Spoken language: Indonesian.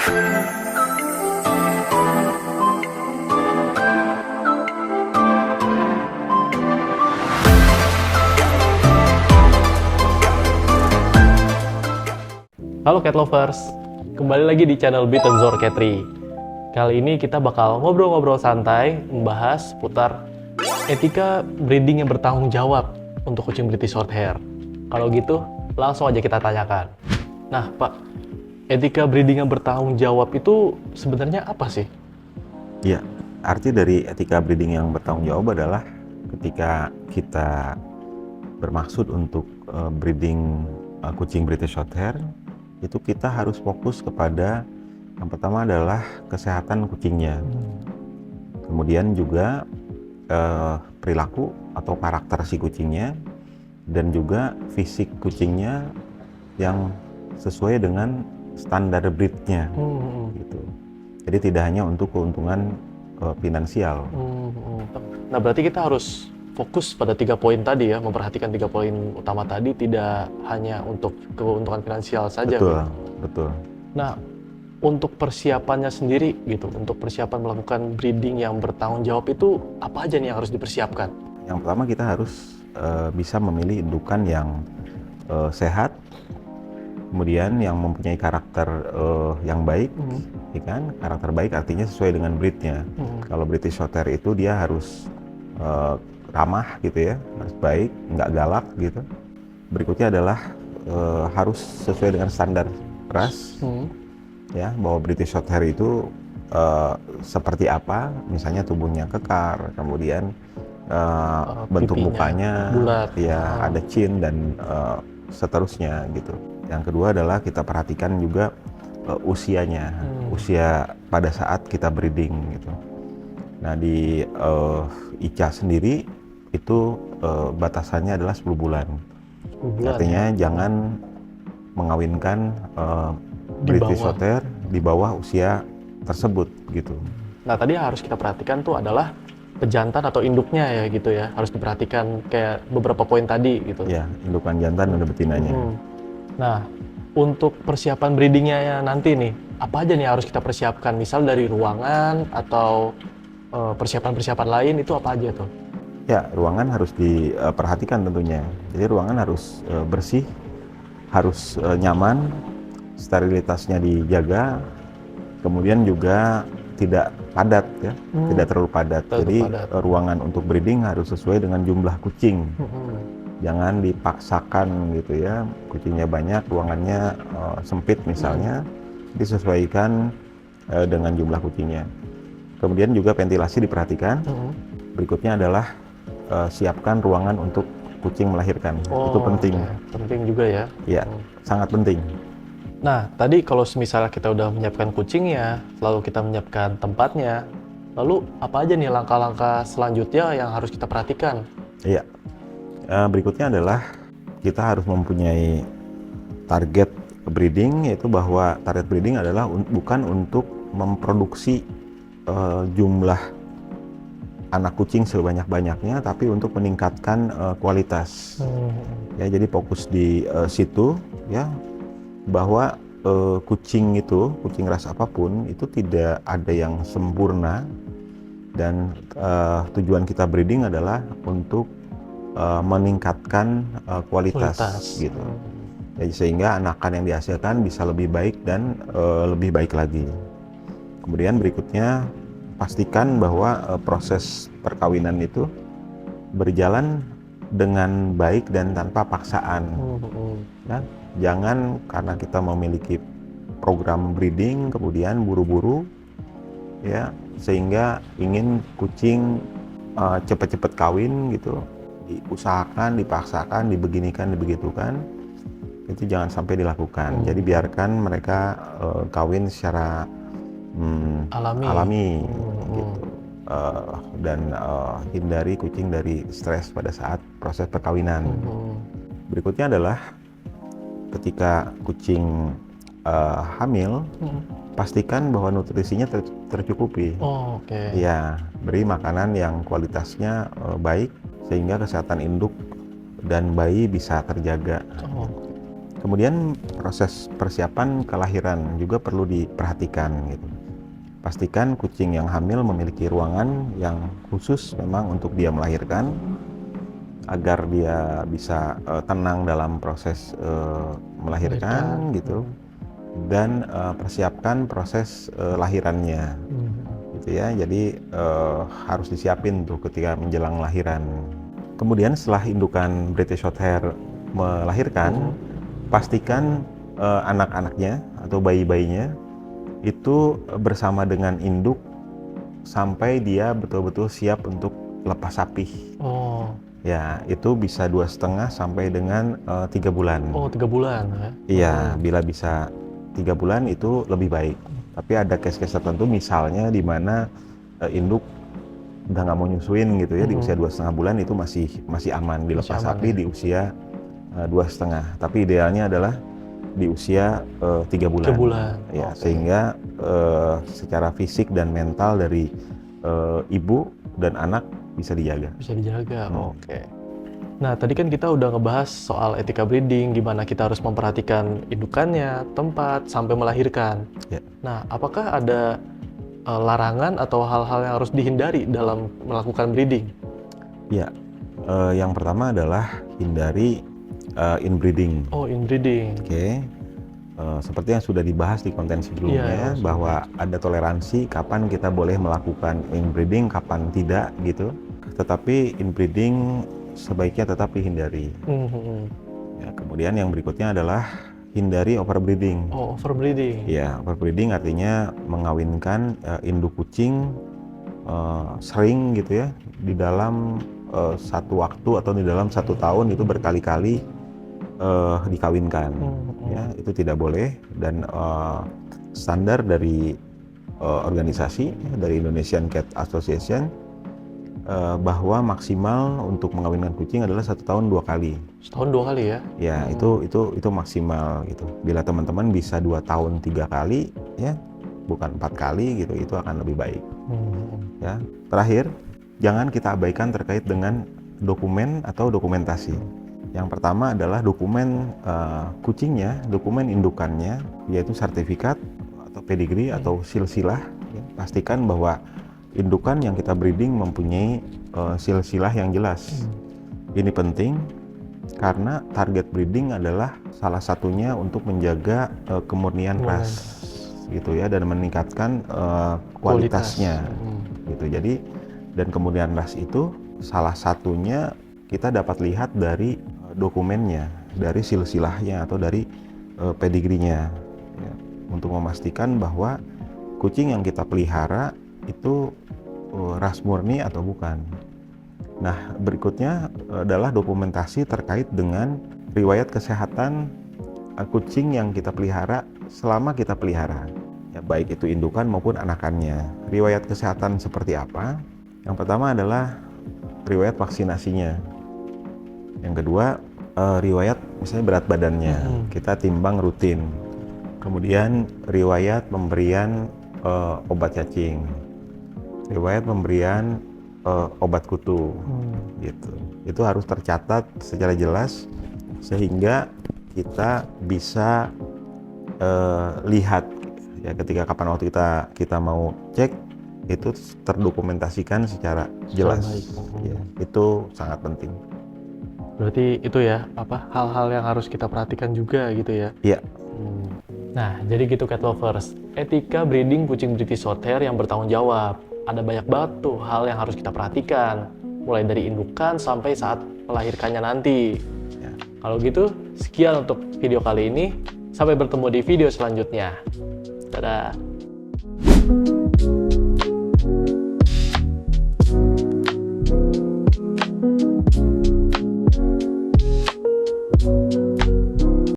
Halo cat lovers, kembali lagi di channel Beat and Zor Catry. Kali ini kita bakal ngobrol-ngobrol santai, membahas seputar etika breeding yang bertanggung jawab untuk kucing British Shorthair. Kalau gitu, langsung aja kita tanyakan. Nah, Pak, etika breeding yang bertanggung jawab itu sebenarnya apa sih? Ya, arti dari etika breeding yang bertanggung jawab adalah ketika kita bermaksud untuk breeding kucing British Shorthair, itu kita harus fokus kepada yang pertama adalah kesehatan kucingnya, kemudian juga perilaku atau karakter si kucingnya, dan juga fisik kucingnya yang sesuai dengan standar breednya, gitu. Jadi tidak hanya untuk keuntungan finansial. Nah, berarti kita harus fokus pada 3 poin tadi ya, memperhatikan 3 poin utama tadi, tidak hanya untuk keuntungan finansial saja. Betul, betul. Nah, untuk persiapannya sendiri gitu, untuk persiapan melakukan breeding yang bertanggung jawab itu apa aja nih yang harus dipersiapkan? Yang pertama kita harus bisa memilih indukan yang sehat, kemudian yang mempunyai karakter yang baik, ya kan? Karakter baik artinya sesuai dengan breednya. Kalau British Shorthair itu dia harus ramah gitu ya, harus baik, nggak galak gitu. Berikutnya adalah harus sesuai dengan standar ras, ya, bahwa British Shorthair itu seperti apa, misalnya tubuhnya kekar, kemudian bentuk Pipinya mukanya bulat, ya ada chin dan seterusnya gitu. Yang kedua adalah kita perhatikan juga usianya, usia pada saat kita breeding gitu. Nah di ICA sendiri itu batasannya adalah 10 bulan. Artinya ya? jangan mengawinkan British Shorthair di bawah usia tersebut gitu. Nah, tadi yang harus kita perhatikan tuh adalah pejantan atau induknya ya gitu ya. Harus diperhatikan kayak beberapa poin tadi gitu. Ya, indukan jantan dan betinanya. Nah, untuk persiapan breedingnya ya nanti nih, apa aja nih harus kita persiapkan? Misal dari ruangan atau persiapan-persiapan lain itu apa aja tuh? Ya, ruangan harus diperhatikan tentunya. Jadi ruangan harus bersih, harus nyaman, sterilitasnya dijaga, kemudian juga tidak padat ya, tidak terlalu padat. Jadi ruangan untuk breeding harus sesuai dengan jumlah kucing. Jangan dipaksakan gitu ya, kucingnya banyak, ruangannya sempit misalnya, disesuaikan dengan jumlah kucingnya. Kemudian juga ventilasi diperhatikan. Berikutnya adalah siapkan ruangan untuk kucing melahirkan. Itu penting. Penting juga ya? Iya, sangat penting. Nah, tadi kalau misalnya kita udah menyiapkan kucingnya, lalu kita menyiapkan tempatnya, lalu apa aja nih langkah-langkah selanjutnya yang harus kita perhatikan? Iya, berikutnya adalah kita harus mempunyai target breeding, yaitu bahwa target breeding adalah bukan untuk memproduksi jumlah anak kucing sebanyak-banyaknya, tapi untuk meningkatkan kualitas. Ya, jadi fokus di situ ya, bahwa kucing itu, kucing ras apapun itu tidak ada yang sempurna, dan tujuan kita breeding adalah untuk meningkatkan kualitas gitu. Jadi sehingga anakan yang dihasilkan bisa lebih baik dan lebih baik lagi. Kemudian berikutnya pastikan bahwa proses perkawinan itu berjalan dengan baik dan tanpa paksaan. Ya, jangan karena kita memiliki program breeding kemudian buru-buru ya, sehingga ingin kucing cepat-cepat kawin gitu, diusahakan, dipaksakan, dibeginikan, dibegitukan, itu jangan sampai dilakukan. Jadi biarkan mereka kawin secara alami gitu, dan hindari kucing dari stres pada saat proses perkawinan. Berikutnya adalah ketika kucing hamil, pastikan bahwa nutrisinya tercukupi. Ya, beri makanan yang kualitasnya baik sehingga kesehatan induk dan bayi bisa terjaga. Kemudian proses persiapan kelahiran juga perlu diperhatikan gitu. Pastikan kucing yang hamil memiliki ruangan yang khusus memang untuk dia melahirkan, agar dia bisa tenang dalam proses melahirkan gitu. Dan persiapkan proses lahirannya gitu ya. Jadi harus disiapin tuh ketika menjelang lahiran. Kemudian setelah indukan British Shorthair melahirkan, pastikan anak-anaknya atau bayi-bayinya itu bersama dengan induk sampai dia betul-betul siap untuk lepas sapih. Oh. Ya, itu bisa 2,5 sampai dengan 3 bulan. Oh, 3 bulan ya? Iya, bila bisa 3 bulan itu lebih baik. Tapi ada case-case tertentu, misalnya di mana induk udah nggak mau nyusuin gitu ya, di usia 2,5 bulan itu masih aman dilepas sapi di usia 2,5. Tapi idealnya adalah di usia 3 bulan. 3 bulan. Ya, sehingga secara fisik dan mental dari ibu dan anak bisa dijaga. Bisa dijaga. Oke. Nah, tadi kan kita udah ngebahas soal etika breeding, gimana kita harus memperhatikan indukannya, tempat, sampai melahirkan. Ya. Nah, apakah ada larangan atau hal-hal yang harus dihindari dalam melakukan breeding? Ya, yang pertama adalah hindari inbreeding. Oh, inbreeding. Oke. Seperti yang sudah dibahas di konten sebelumnya, bahwa ada toleransi kapan kita boleh melakukan inbreeding, kapan tidak gitu. Tetapi inbreeding sebaiknya tetap dihindari. Ya, kemudian yang berikutnya adalah hindari overbreeding. Oh, overbreeding. Ya, overbreeding artinya mengawinkan induk kucing sering gitu ya, di dalam satu waktu atau di dalam 1 tahun itu berkali-kali dikawinkan. Ya, itu tidak boleh, dan standar dari organisasi dari Indonesian Cat Association bahwa maksimal untuk mengawinkan kucing adalah 1 tahun 2 kali. Setahun 2 kali ya? Ya, itu maksimal gitu. Bila teman-teman bisa 2 tahun 3 kali ya, bukan 4 kali gitu, itu akan lebih baik. Ya. Terakhir, jangan kita abaikan terkait dengan dokumen atau dokumentasi. Yang pertama adalah dokumen kucingnya, dokumen indukannya, yaitu sertifikat atau pedigree atau silsilah. Ya. Pastikan bahwa indukan yang kita breeding mempunyai silsilah yang jelas. Ini penting karena target breeding adalah salah satunya untuk menjaga kemurnian ras gitu ya, dan meningkatkan kualitasnya gitu. Jadi, dan kemurnian ras itu salah satunya kita dapat lihat dari dokumennya, dari silsilahnya atau dari pedigree-nya ya, untuk memastikan bahwa kucing yang kita pelihara itu ras murni atau bukan. Nah, berikutnya adalah dokumentasi terkait dengan riwayat kesehatan kucing yang kita pelihara selama kita pelihara. Ya, baik itu indukan maupun anakannya. Riwayat kesehatan seperti apa? Yang pertama adalah riwayat vaksinasinya. Yang kedua, riwayat misalnya berat badannya. Kita timbang rutin. Kemudian riwayat pemberian obat cacing. Riwayat pemberian obat kutu, gitu. Itu harus tercatat secara jelas sehingga kita bisa lihat ya, ketika kapan waktu kita mau cek, itu terdokumentasikan secara jelas. Ya, itu sangat penting. Berarti itu ya, hal-hal yang harus kita perhatikan juga gitu ya? Iya. Nah, jadi gitu cat lovers, etika breeding kucing British Shorthair yang bertanggung jawab. Ada banyak banget tuh hal yang harus kita perhatikan, mulai dari indukan sampai saat melahirkannya nanti. Ya. Kalau gitu, sekian untuk video kali ini. Sampai bertemu di video selanjutnya. Dadah!